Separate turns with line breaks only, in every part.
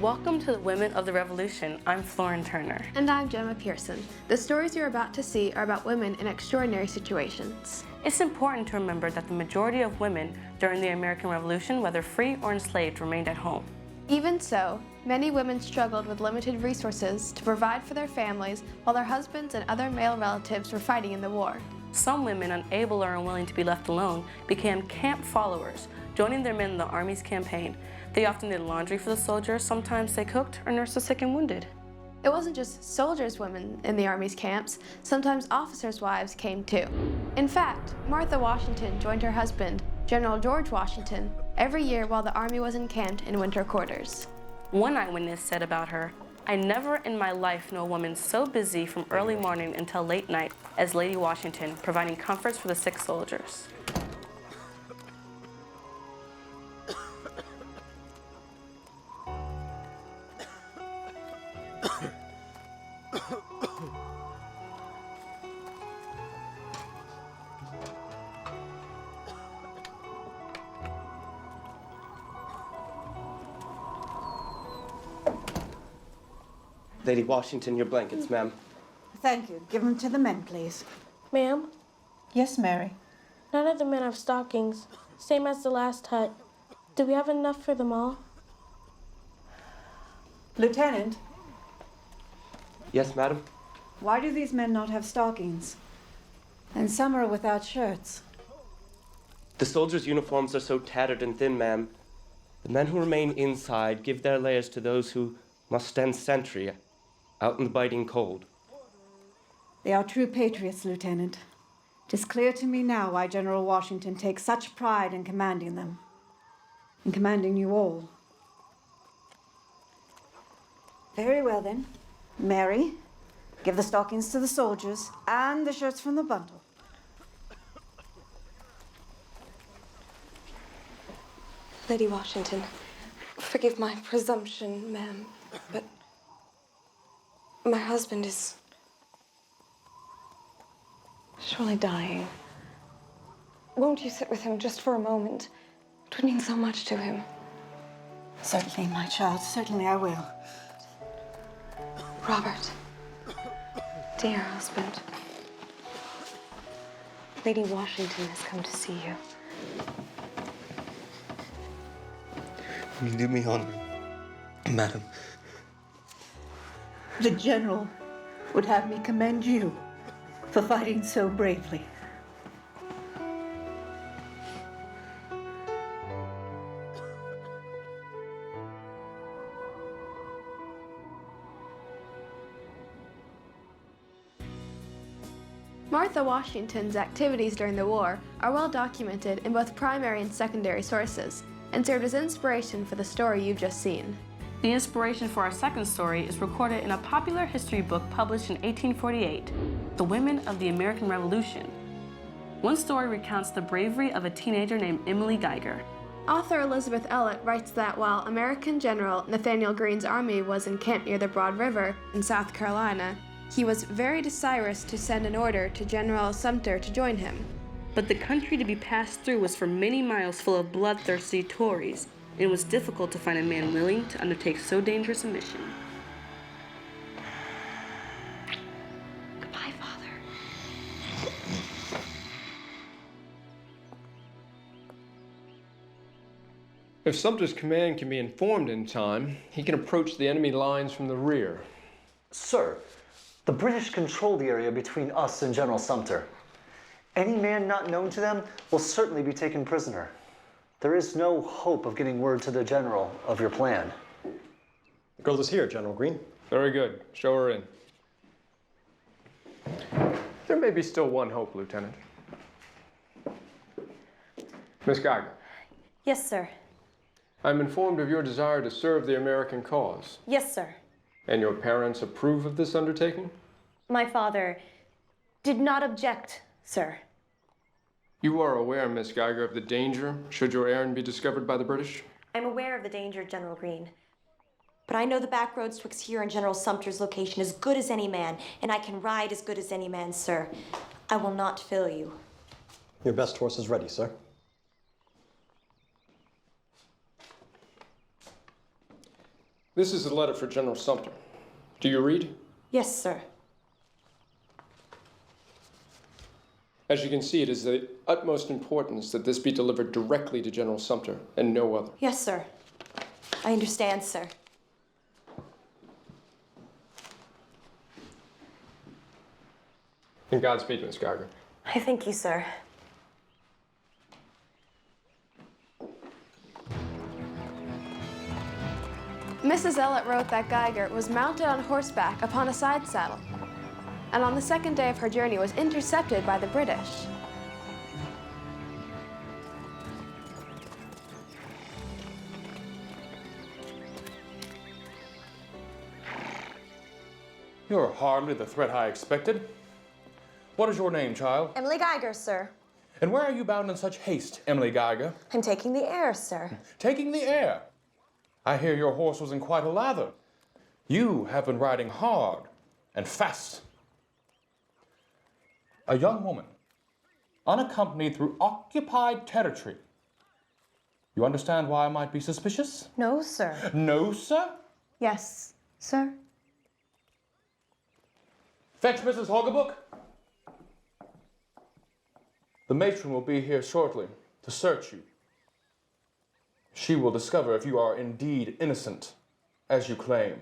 Welcome to the Women of the Revolution. I'm Florin Turner.
And I'm Gemma Pearson. The stories you're about to see are about women in extraordinary situations.
It's important to remember that the majority of women during the American Revolution, whether free or enslaved, remained at home.
Even so, many women struggled with limited resources to provide for their families while their husbands and other male relatives were fighting in the war.
Some women, unable or unwilling to be left alone, became camp followers, joining their men in the Army's campaign. They often did laundry for the soldiers, sometimes they cooked or nursed the sick and wounded.
It wasn't just soldiers' women in the Army's camps, sometimes officers' wives came too. In fact, Martha Washington joined her husband, General George Washington, every year while the Army was encamped in winter quarters.
One eyewitness said about her, "I never in my life know a woman so busy from early morning until late night as Lady Washington, providing comforts for the sick soldiers."
Lady Washington, your blankets, ma'am.
Thank you. Give them to the men, please.
Ma'am,
Yes, Mary.
none of the men have stockings, same as the last hut. Do we have enough for them all?
Lieutenant,
Yes, madam?
why do these men not have stockings? And some are without shirts.
The soldiers' uniforms are so tattered and thin, ma'am. The men who remain inside give their layers to those who must stand sentry out in the biting cold.
They are true patriots, Lieutenant. It is clear to me now why General Washington takes such pride in commanding them. In commanding you all. Very well, then. Mary, give the stockings to the soldiers and the shirts from the bundle.
Lady Washington, forgive my presumption, ma'am, but my husband is surely dying. Won't you sit with him just for a moment? It would mean so much to him.
Certainly, my child. Certainly I will.
Robert, dear husband, Lady Washington has come to see you.
You do me honor, madam.
The General would have me commend you for fighting so bravely.
Martha Washington's activities during the war are well documented in both primary and secondary sources, and served as inspiration for the story you've just seen.
The inspiration for our second story is recorded in a popular history book published in 1848, The Women of the American Revolution. One story recounts the bravery of a teenager named Emily Geiger.
Author Elizabeth Elliot writes that while American General Nathanael Greene's army was encamped near the Broad River in South Carolina, he was very desirous to send an order to General Sumter to join him.
But the country to be passed through was for many miles full of bloodthirsty Tories, and it was difficult to find a man willing to undertake so dangerous a mission.
Goodbye, Father.
If Sumter's command can be informed in time, he can approach the enemy lines from the rear.
Sir, the British control the area between us and General Sumter. Any man not known to them will certainly be taken prisoner. There is no hope of getting word to the General of your plan.
The girl is here, General Greene.
Very good. Show her in. There may be still one hope, Lieutenant. Miss Geiger,
Yes, sir.
I'm informed of your desire to serve the American cause.
Yes, sir.
And your parents approve of this undertaking?
My father did not object, sir.
You are aware, Miss Geiger, of the danger should your errand be discovered by the British?
I'm aware of the danger, General Greene. But I know the back roads twixt here and General Sumter's location as good as any man, and I can ride as good as any man, sir. I will not fail you.
Your best horse is ready, sir.
This is a letter for General Sumter. Do you read?
Yes, sir.
As you can see, it is the utmost importance that this be delivered directly to General Sumter and no other.
Yes, sir. I understand, sir.
And Godspeed, Miss Geiger.
I thank you, sir.
Mrs. Ellett wrote that Geiger was mounted on horseback upon a side saddle, and on the second day of her journey was intercepted by the British.
You're hardly the threat I expected. What is your name, child?
Emily Geiger, sir.
And where are you bound in such haste, Emily Geiger?
I'm taking the air, sir.
Taking the air. I hear your horse was in quite a lather. You have been riding hard and fast. A young woman, unaccompanied through occupied territory. You understand why I might be suspicious?
No, sir.
No, sir?
Yes, sir.
Fetch Mrs. Hoggabook. The matron will be here shortly to search you. She will discover if you are indeed innocent, as you claim.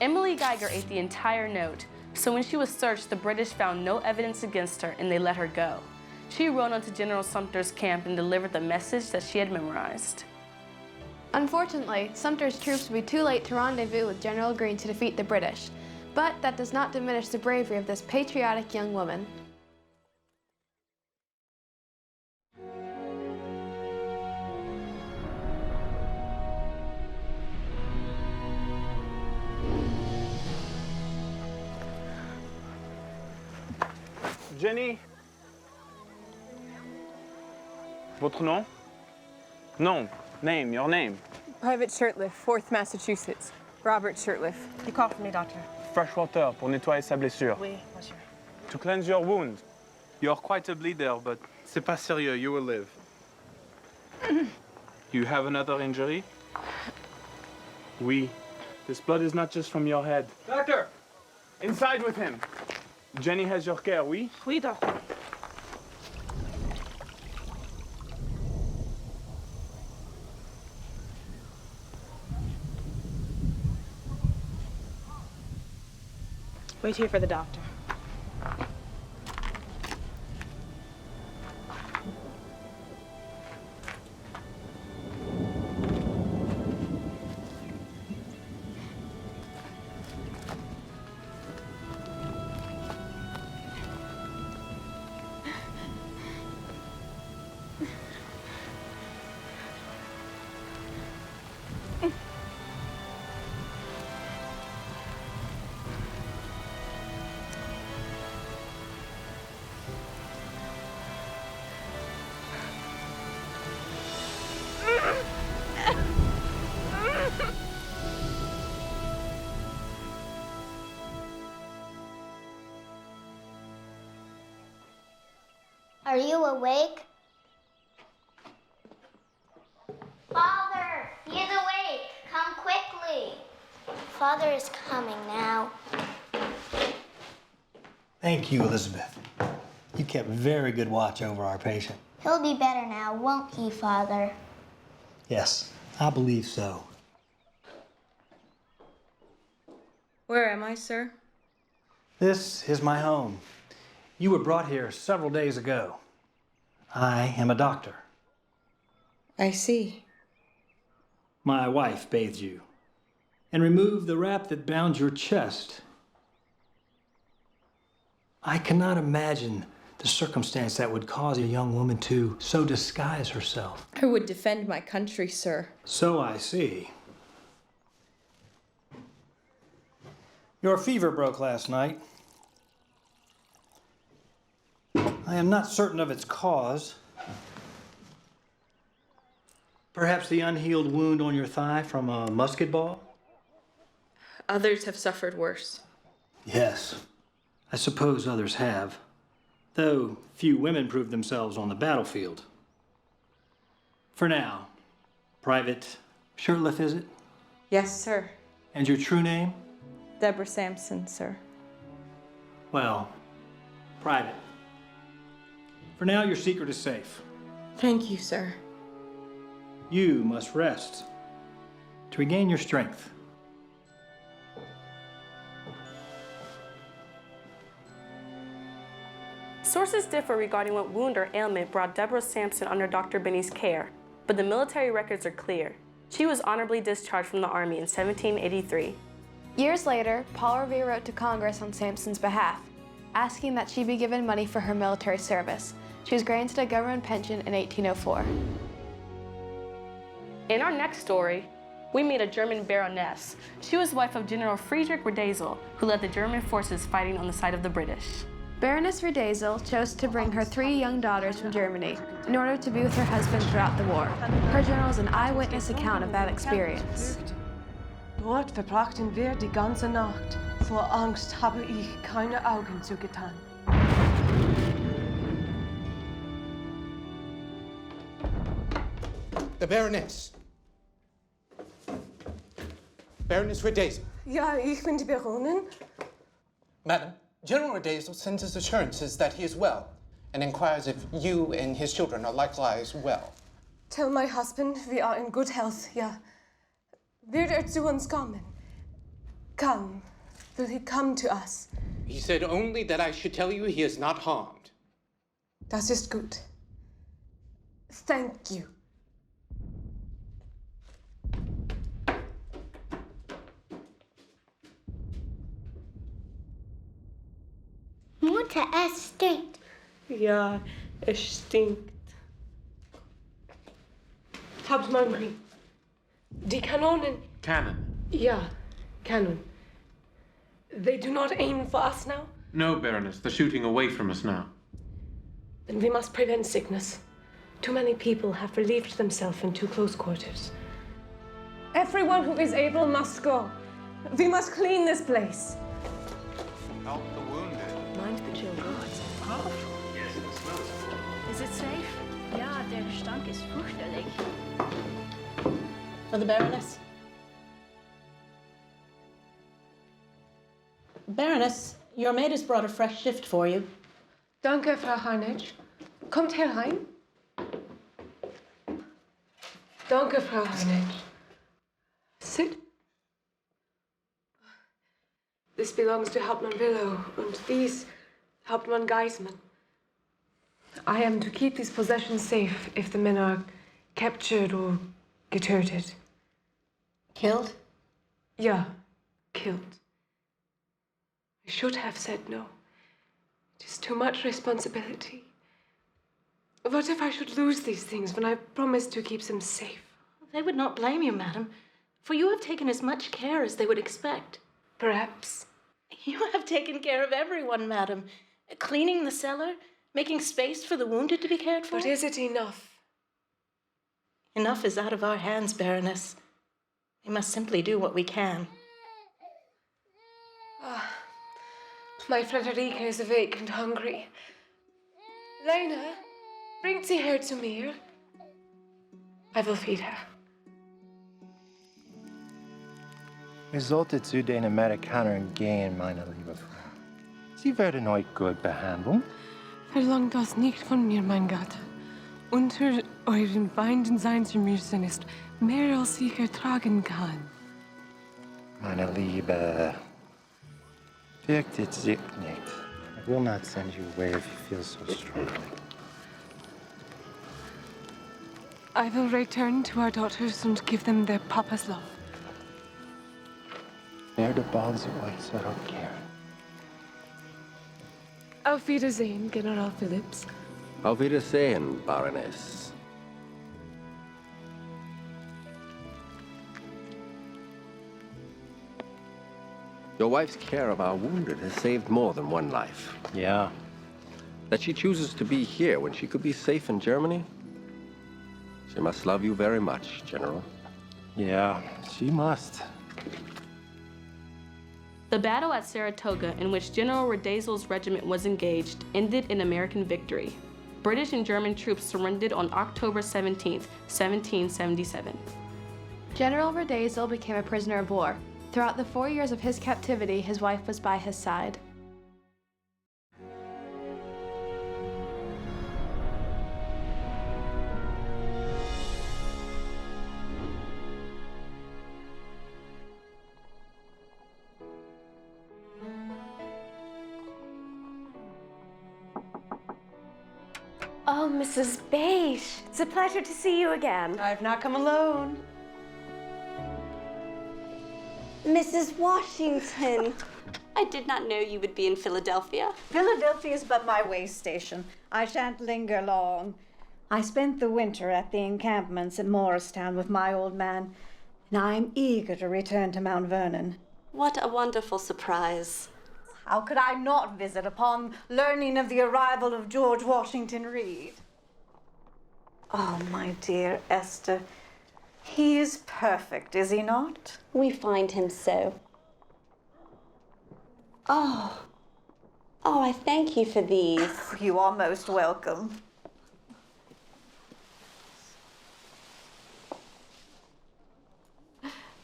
Emily Geiger ate the entire note, so when she was searched, the British found no evidence against her and they let her go. She rode on to General Sumter's camp and delivered the message that she had memorized.
Unfortunately, Sumter's troops would be too late to rendezvous with General Greene to defeat the British, but that does not diminish the bravery of this patriotic young woman.
Jenny. Votre nom? Nom. Name. Your name.
Private Shirtliff, 4th Massachusetts. Robert Shirtliff.
You call for me, doctor.
Fresh water pour nettoyer sa blessure.
Oui, monsieur.
To cleanse your wound. You're quite a bleeder, but c'est pas sérieux. You will live. You have another injury? Oui. This blood is not just from your head. Doctor! Inside with him. Jenny has your care, oui?
Oui, doctor. Wait here for the doctor.
Are you awake? Father, he is awake. Come quickly. Father is coming now.
Thank you, Elizabeth. You kept very good watch over our patient.
He'll be better now, won't he, Father?
Yes, I believe so.
Where am I, sir?
This is my home. You were brought here several days ago. I am a doctor.
I see.
My wife bathed you and removed the wrap that bound your chest. I cannot imagine the circumstance that would cause a young woman to so disguise herself.
I would defend my country, sir.
So I see. Your fever broke last night. I am not certain of its cause. Perhaps the unhealed wound on your thigh from a musket ball?
Others have suffered worse.
Yes, I suppose others have. Though few women prove themselves on the battlefield. For now, Private Shirtliff, is it?
Yes, sir.
And your true name?
Deborah Sampson, sir.
Well, Private. For now, your secret is safe.
Thank you, sir.
You must rest to regain your strength.
Sources differ regarding what wound or ailment brought Deborah Sampson under Dr. Binney's care, but the military records are clear. She was honorably discharged from the Army in 1783.
Years later, Paul Revere wrote to Congress on Sampson's behalf, asking that she be given money for her military service. She was granted a government pension in 1804.
In our next story, we meet a German baroness. She was wife of General Friedrich Riedesel, who led the German forces fighting on the side of the British.
Baroness Riedesel chose to bring her 3 young daughters from Germany in order to be with her husband throughout the war. Her journal is an eyewitness account of that experience.
Dort verbrachten wir die ganze Nacht. Vor Angst habe ich keine Augen zugetan.
The Baroness. Baroness Riedesel.
Ja, ich bin die Baronin.
Madam, General Riedesel sends us assurances that he is well and inquires if you and his children are likewise well.
Tell my husband we are in good health, ja. Wird zu uns kommen? Come. Will he come to us?
He said only that I should tell you he is not harmed.
Das ist gut. Thank you.
Mutter, es stinkt.
Ja, es stinkt. Habt mal Marie. Die Kanonen.
Cannon?
Ja, Cannon. They do not aim for us now?
No, Baroness. They're shooting away from us now.
Then we must prevent sickness. Too many people have relieved themselves in too close quarters. Everyone who is able must go. We must clean this place.
Help the wounded.
Mind the children.
Oh, it's powerful.
Yes, it smells good.
Is it safe? Ja, der Gestank ist fürchterlich.
For the Baroness. Baroness, your maid has brought a fresh shift for you.
Danke, Frau Harnage. Kommt herein. Danke, Frau Harnage. Sit. This belongs to Hauptmann Willow, and these Hauptmann Geisman. I am to keep these possessions safe if the men are captured or getötet.
Killed?
Yeah, killed. I should have said no. It is too much responsibility. What if I should lose these things when I promised to keep them safe?
They would not blame you, madam, for you have taken as much care as they would expect.
Perhaps.
You have taken care of everyone, madam. Cleaning the cellar, making space for the wounded to be cared for.
But is it enough?
Enough is out of our hands, Baroness. We must simply do what we can.
My Frederica is awake and hungry. Lena, bring sie her zu mir. I will feed her.
Ihr solltet zu den Amerikanern gehen, meine liebe Frau. Sie werden euch gut behandeln.
Verlangt das nicht von mir, mein Gatte. Unter euren Feinden sein zu müssen, ist mehr als ich ertragen kann.
Meine Liebe, fürchtet sich nicht. I will not send you away if you feel so strongly.
I will return to our daughters and give them their papa's love.
Werde bald zu euch zurückkehren.
Auf Wiedersehen, General Phillips.
Auf Wiedersehen, Baroness. Your wife's care of our wounded has saved more than one life.
Yeah.
That she chooses to be here when she could be safe in Germany? She must love you very much, General.
Yeah, she must.
The battle at Saratoga, in which General Riedesel's regiment was engaged, ended in American victory. British and German troops surrendered on October 17, 1777.
General Riedesel became a prisoner of war. Throughout the 4 years of his captivity, his wife was by his side.
Oh, Mrs. Beige, it's a pleasure to see you again.
I've not come alone.
Mrs. Washington, I did not know you would be in Philadelphia.
Philadelphia is but my way station. I shan't linger long. I spent the winter at the encampments at Morristown with my old man, and I'm eager to return to Mount Vernon.
What a wonderful surprise.
How could I not visit upon learning of the arrival of George Washington Reed? Oh, my dear Esther, he is perfect, is he not?
We find him so. Oh, I thank you for these.
You are most welcome.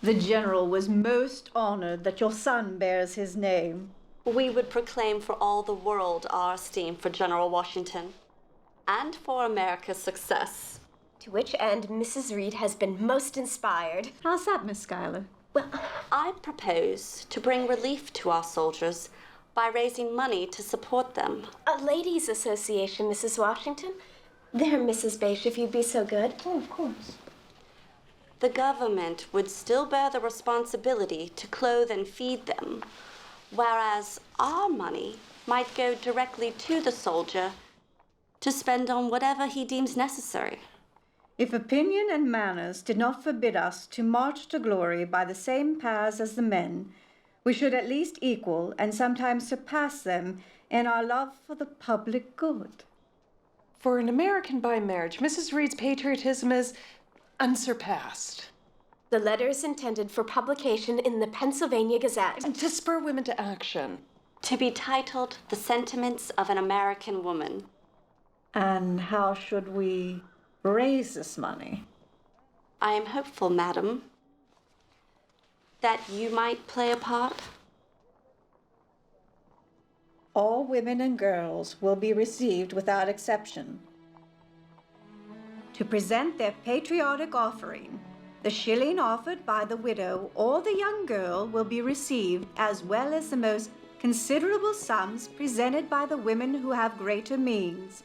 The general was most honored that your son bears his name.
We would proclaim for all the world our esteem for General Washington and for America's success. To which end Mrs. Reed has been most inspired.
How's that, Miss Schuyler?
Well, I propose to bring relief to our soldiers by raising money to support them. A ladies' association, Mrs. Washington. There, Mrs. Beige, if you'd be so good.
Oh, of course.
The government would still bear the responsibility to clothe and feed them, whereas our money might go directly to the soldier to spend on whatever he deems necessary.
If opinion and manners did not forbid us to march to glory by the same paths as the men, we should at least equal and sometimes surpass them in our love for the public good.
For an American by marriage, Mrs. Reed's patriotism is unsurpassed.
The letter is intended for publication in the Pennsylvania Gazette.
And to spur women to action.
To be titled The Sentiments of an American Woman.
And how should we raise this money?
I am hopeful, madam, that you might play a part.
All women and girls will be received without exception. To present their patriotic offering, the shilling offered by the widow or the young girl will be received, as well as the most considerable sums presented by the women who have greater means.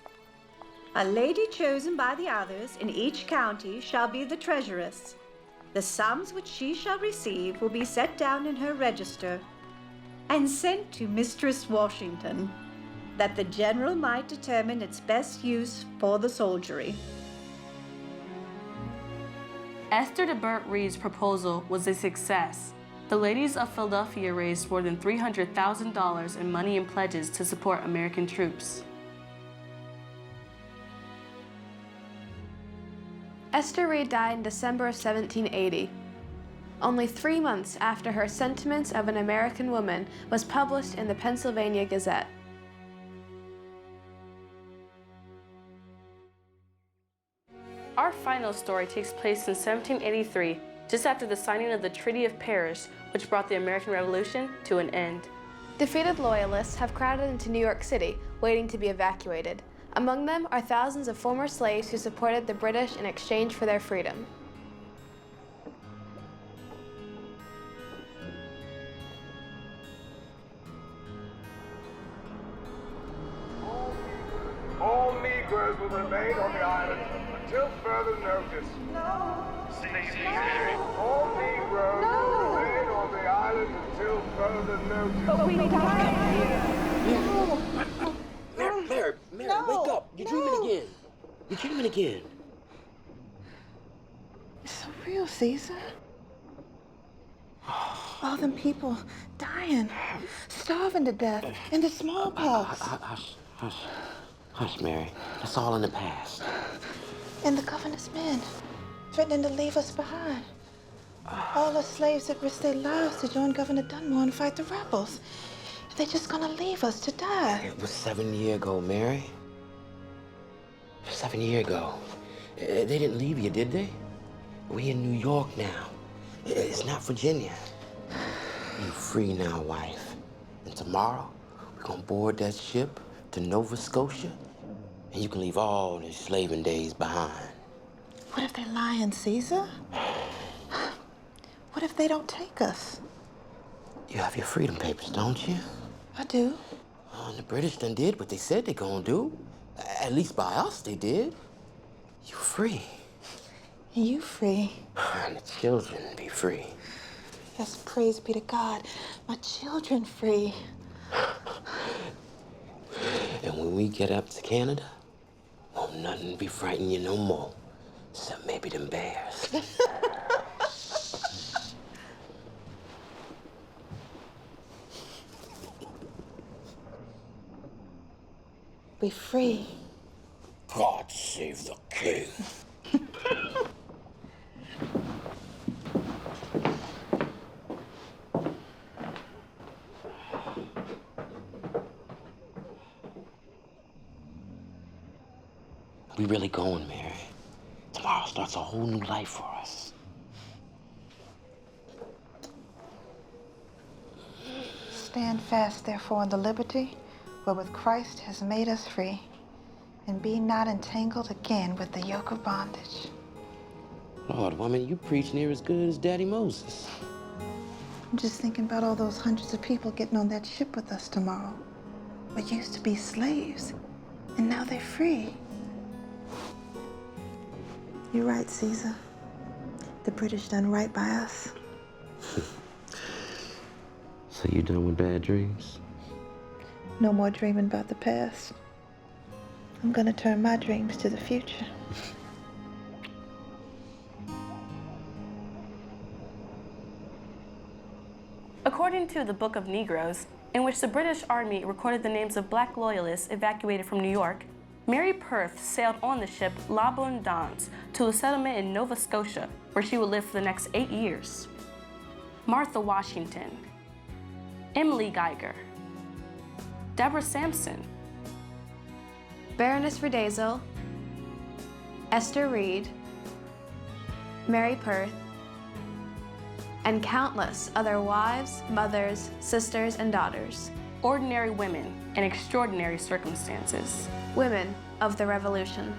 A lady chosen by the others in each county shall be the treasuress. The sums which she shall receive will be set down in her register and sent to Mistress Washington, that the general might determine its best use for the soldiery.
Esther Reed's proposal was a success. The ladies of Philadelphia raised more than $300,000 in money and pledges to support American troops.
Esther Reed died in December of 1780. Only 3 months after her Sentiments of an American Woman was published in the Pennsylvania Gazette.
Our final story takes place in 1783, just after the signing of the Treaty of Paris, which brought the American Revolution to an end.
Defeated Loyalists have crowded into New York City, waiting to be evacuated. Among them are thousands of former slaves who supported the British in exchange for their freedom.
All Negroes will remain on the island until further notice. No. All Negroes will remain on the island until further notice.
But we
Mary, wake up. You're dreaming again. You're dreaming again.
It's so real, Caesar. All them people dying, starving to death, and the smallpox.
Hush. Hush, Mary. That's all in the past.
And the governor's men, threatening to leave us behind. All the slaves that risked their lives to join Governor Dunmore and fight the rebels. They're just gonna leave us to die.
It was 7 years ago, Mary. 7 years ago. They didn't leave you, did they? We in New York now. It's not Virginia. You're free now, wife. And tomorrow, we're gonna board that ship to Nova Scotia, and you can leave all the slaving days behind.
What if they're lying, Caesar? What if they don't take us?
You have your freedom papers, don't you?
I do.
And the British done did what they said they gonna do. At least by us, they did. You free.
You free.
And the children be free.
Yes, praise be to God. My children free.
And when we get up to Canada, won't nothing be frightening you no more. Except maybe them bears.
We free.
God save the king. We really going, Mary. Tomorrow starts a whole new life for us.
Stand fast, therefore, in the liberty wherewith Christ has made us free, and be not entangled again with the yoke of bondage.
Lord, woman, you preach near as good as Daddy Moses.
I'm just thinking about all those hundreds of people getting on that ship with us tomorrow. What used to be slaves, and now they're free. You're right, Caesar. The British done right by us.
So you done with bad dreams?
No more dreaming about the past. I'm gonna turn my dreams to the future.
According to the Book of Negroes, in which the British Army recorded the names of black loyalists evacuated from New York, Mary Perth sailed on the ship L'Abondance to a settlement in Nova Scotia, where she would live for the next 8 years. Martha Washington, Emily Geiger, Deborah Sampson,
Baroness Riedesel, Esther Reed, Mary Perth, and countless other wives, mothers, sisters, and daughters.
Ordinary women in extraordinary circumstances.
Women of the Revolution.